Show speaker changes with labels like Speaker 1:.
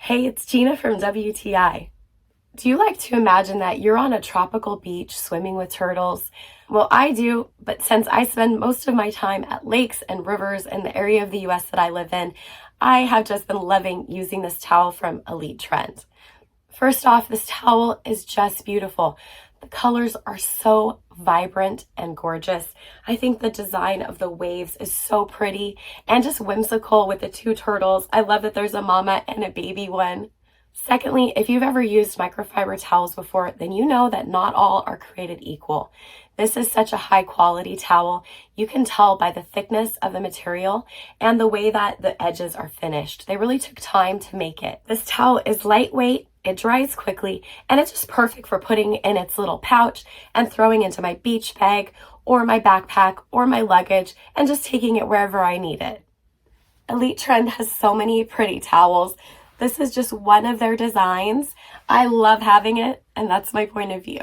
Speaker 1: Hey, it's Gina from WTI. Do you like to imagine that you're on a tropical beach swimming with turtles? Well, I do, but since I spend most of my time at lakes and rivers in the area of the US that I live in, I have just been loving using this towel from Elite Trend. First off, this towel is just beautiful. The colors are so vibrant and gorgeous. I think the design of the waves is so pretty and just whimsical with the two turtles. I love that there's a mama and a baby one. Secondly, if you've ever used microfiber towels before, then you know that not all are created equal. This is such a high quality towel. You can tell by the thickness of the material and the way that the edges are finished. They really took time to make it. This towel is lightweight, it dries quickly, and it's just perfect for putting in its little pouch and throwing into my beach bag or my backpack or my luggage and just taking it wherever I need it. Elite Trend has so many pretty towels. This is just one of their designs. I love having it, and that's my point of view.